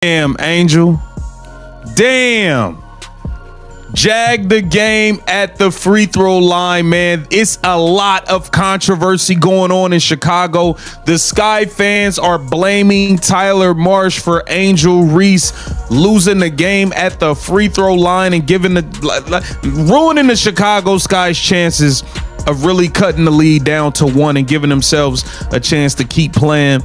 Damn, Angel. Damn. Jag the game at the free throw line, man. It's a lot of controversy going on in Chicago. The Sky fans are blaming Tyler Marsh for Angel Reese losing the game at the free throw line and ruining the Chicago Sky's chances of really cutting the lead down to 1 and giving themselves a chance to keep playing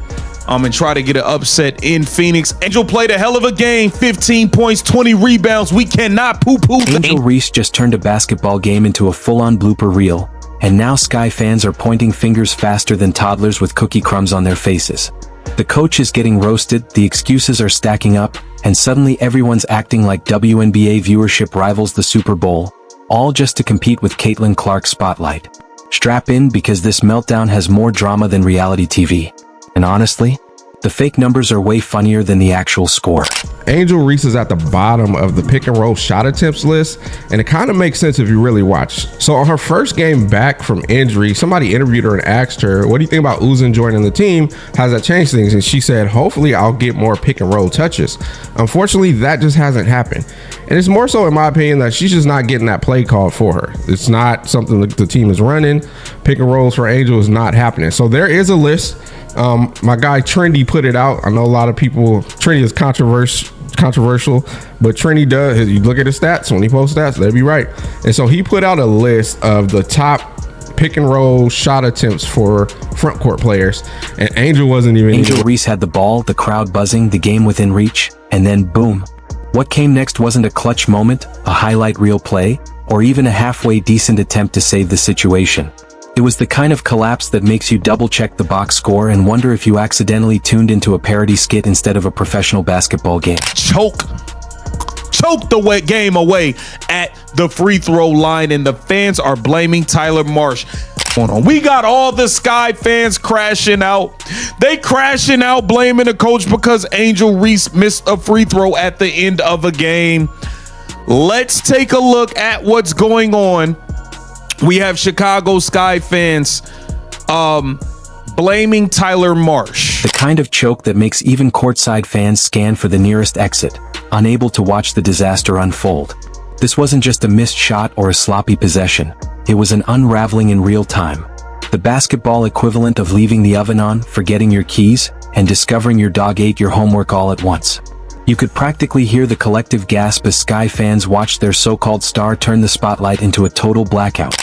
and try to get an upset in Phoenix. Angel played a hell of a game, 15 points, 20 rebounds. We cannot poo-poo. Angel Reese just turned a basketball game into a full-on blooper reel, and now Sky fans are pointing fingers faster than toddlers with cookie crumbs on their faces. The coach is getting roasted, the excuses are stacking up, and suddenly everyone's acting like WNBA viewership rivals the Super Bowl, all just to compete with Caitlin Clark's spotlight. Strap in, because this meltdown has more drama than reality TV. And honestly, the fake numbers are way funnier than the actual score. Angel Reese is at the bottom of the pick and roll shot attempts list, and it kind of makes sense if you really watch. So on her first game back from injury, somebody interviewed her and asked her, what do you think about Uzan joining the team? How's that change things? And she said, hopefully I'll get more pick and roll touches. Unfortunately, that just hasn't happened. And it's more so, in my opinion, that she's just not getting that play called for her. It's not something that the team is running. Pick and rolls for Angel is not happening. So there is a list. My guy Trendy put it out. I know a lot of people, Trendy is controversial, but Trendy does, you look at his stats, when he posts stats, they'd be right. And so he put out a list of the top pick and roll shot attempts for front court players, and Angel wasn't even. Angel Reese had the ball, the crowd buzzing, the game within reach, and then boom. What came next wasn't a clutch moment, a highlight reel play, or even a halfway decent attempt to save the situation. It was the kind of collapse that makes you double-check the box score and wonder if you accidentally tuned into a parody skit instead of a professional basketball game. Choke the game away at the free throw line, and the fans are blaming Tyler Marsh. We got all the Sky fans crashing out. They crashing out blaming the coach because Angel Reese missed a free throw at the end of a game. Let's take a look at what's going on. We have Chicago Sky fans blaming Tyler Marsh. The kind of choke that makes even courtside fans scan for the nearest exit, unable to watch the disaster unfold. This wasn't just a missed shot or a sloppy possession. It was an unraveling in real time. The basketball equivalent of leaving the oven on, forgetting your keys, and discovering your dog ate your homework all at once. You could practically hear the collective gasp as Sky fans watched their so-called star turn the spotlight into a total blackout.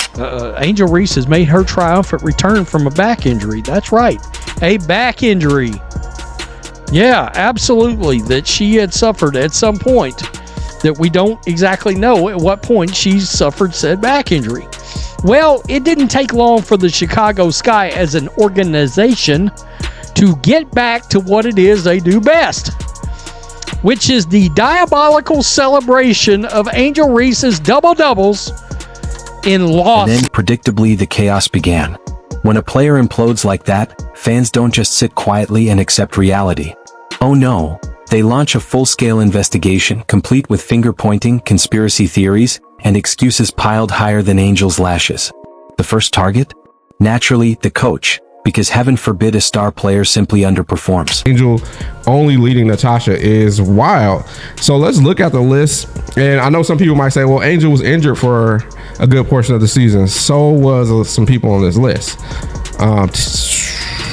Angel Reese has made her triumphant return from a back injury. That's right, a back injury. Yeah, absolutely, that she had suffered at some point that we don't exactly know at what point she suffered said back injury. Well, it didn't take long for the Chicago Sky as an organization to get back to what it is they do best, which is the diabolical celebration of Angel Reese's double-doubles in loss. And then, predictably, the chaos began. When a player implodes like that, fans don't just sit quietly and accept reality. Oh no, they launch a full-scale investigation, complete with finger-pointing, conspiracy theories, and excuses piled higher than Angel's lashes. The first target? Naturally, the coach, because heaven forbid a star player simply underperforms. Angel only leading Natasha is wild. So let's look at the list. And I know some people might say, well, Angel was injured for a good portion of the season. So was some people on this list.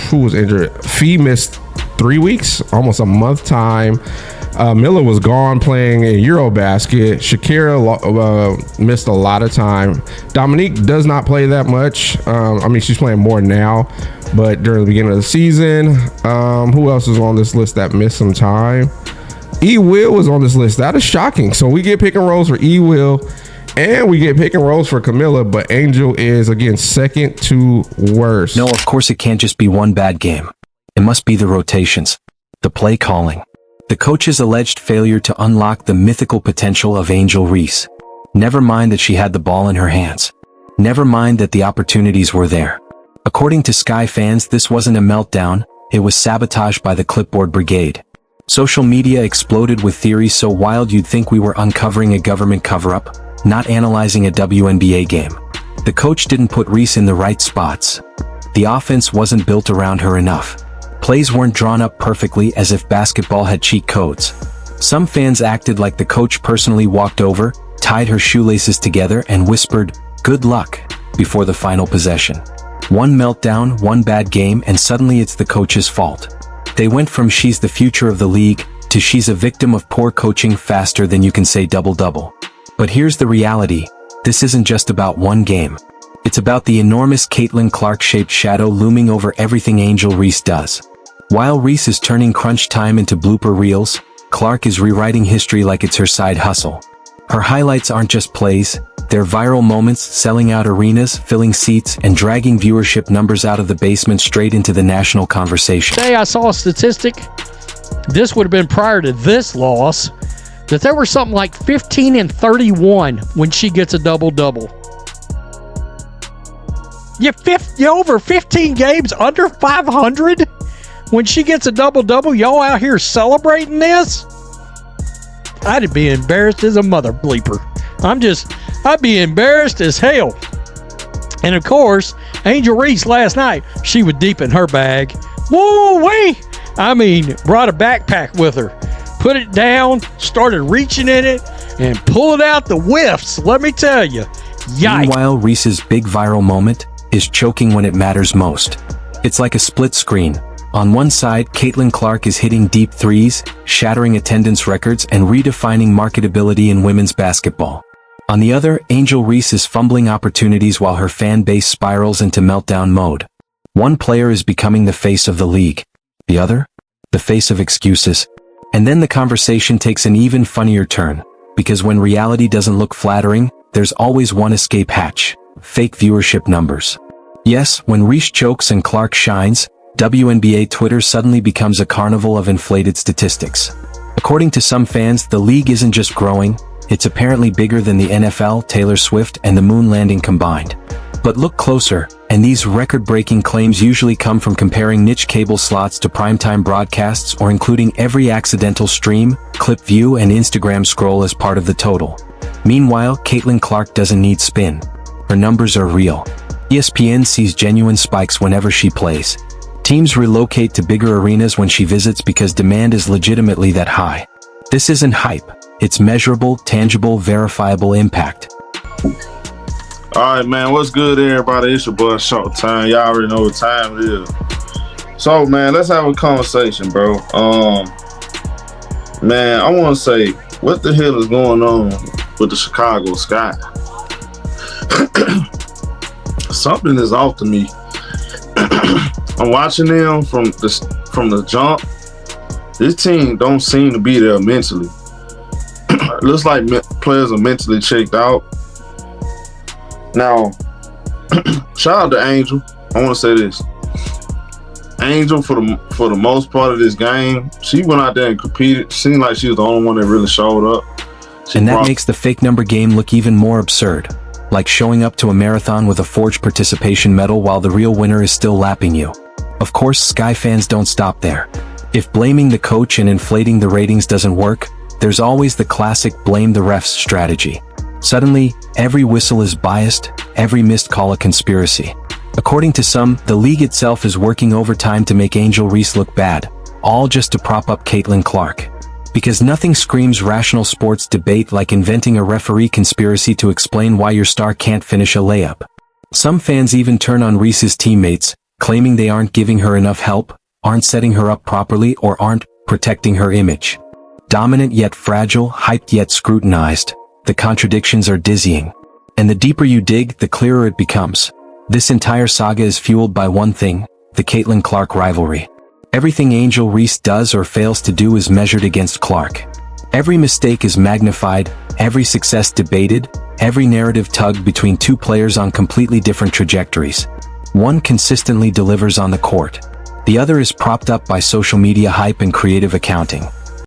Who was injured? Fee missed 3 weeks, almost a month time. Miller was gone playing in Eurobasket. Shakira missed a lot of time. Dominique does not play that much. I mean, she's playing more now, but during the beginning of the season, who else is on this list that missed some time? E-Will was on this list. That is shocking. So we get pick and rolls for E-Will, and we get pick and rolls for Camilla, but Angel is, again, second to worst. No, of course it can't just be one bad game. It must be the rotations, the play calling, the coach's alleged failure to unlock the mythical potential of Angel Reese. Never mind that she had the ball in her hands. Never mind that the opportunities were there. According to Sky fans, this wasn't a meltdown, it was sabotage by the clipboard brigade. Social media exploded with theories so wild you'd think we were uncovering a government cover-up, not analyzing a WNBA game. The coach didn't put Reese in the right spots. The offense wasn't built around her enough. Plays weren't drawn up perfectly as if basketball had cheat codes. Some fans acted like the coach personally walked over, tied her shoelaces together and whispered, "Good luck," before the final possession. One meltdown, one bad game, and suddenly it's the coach's fault. They went from "she's the future of the league" to "she's a victim of poor coaching" faster than you can say double-double. But here's the reality. This isn't just about one game. It's about the enormous Caitlin Clark-shaped shadow looming over everything Angel Reese does. While Reese is turning crunch time into blooper reels, Clark is rewriting history like it's her side hustle. Her highlights aren't just plays, they're viral moments, selling out arenas, filling seats, and dragging viewership numbers out of the basement straight into the national conversation. Today I saw a statistic, this would have been prior to this loss, that there were something like 15 and 31 when she gets a double-double. You over 15 games under 500 when she gets a double-double. Y'all out here celebrating this? I'd be embarrassed as a mother bleeper. I'd be embarrassed as hell. And of course, Angel Reese last night, she was deep in her bag. Woo-wee! I mean, brought a backpack with her. Put it down, started reaching in it, and pulling out the whiffs. Let me tell you. Yikes. Meanwhile, Reese's big viral moment is choking when it matters most. It's like a split screen. On one side, Caitlin Clark is hitting deep threes, shattering attendance records and redefining marketability in women's basketball. On the other, Angel Reese is fumbling opportunities while her fan base spirals into meltdown mode. One player is becoming the face of the league. The other? The face of excuses. And then the conversation takes an even funnier turn, because when reality doesn't look flattering, there's always one escape hatch: fake viewership numbers. Yes, when Reese chokes and Clark shines, WNBA Twitter suddenly becomes a carnival of inflated statistics. According to some fans, the league isn't just growing, it's apparently bigger than the NFL, Taylor Swift, and the moon landing combined. But look closer, and these record-breaking claims usually come from comparing niche cable slots to primetime broadcasts or including every accidental stream, clip view, and Instagram scroll as part of the total. Meanwhile, Caitlin Clark doesn't need spin. Her numbers are real. ESPN sees genuine spikes whenever she plays. Teams relocate to bigger arenas when she visits because demand is legitimately that high. This isn't hype. It's measurable, tangible, verifiable impact. All right, man. What's good, everybody? It's your boy Showtime. Y'all already know what time it is. So, man, let's have a conversation, bro. Man, I want to say, what the hell is going on with the Chicago Sky? Something is off to me. I'm watching them from the jump. This team don't seem to be there mentally. It looks like players are mentally checked out. Now, shout out to Angel. I want to say this. Angel, for the most part of this game, she went out there and competed. Seemed like she was the only one that really showed up. And that makes the fake number game look even more absurd. Like showing up to a marathon with a forged participation medal while the real winner is still lapping you. Of course, Sky fans don't stop there. If blaming the coach and inflating the ratings doesn't work, there's always the classic blame the refs strategy. Suddenly, every whistle is biased, every missed call a conspiracy. According to some, the league itself is working overtime to make Angel Reese look bad, all just to prop up Caitlin Clark. Because nothing screams rational sports debate like inventing a referee conspiracy to explain why your star can't finish a layup. Some fans even turn on Reese's teammates, claiming they aren't giving her enough help, aren't setting her up properly, or aren't protecting her image. Dominant yet fragile, hyped yet scrutinized, the contradictions are dizzying. And the deeper you dig, the clearer it becomes. This entire saga is fueled by one thing: the Caitlin Clark rivalry. Everything Angel Reese does or fails to do is measured against Clark. Every mistake is magnified, every success debated, every narrative tugged between two players on completely different trajectories. One consistently delivers on the court. The other is propped up by social media hype and creative accounting.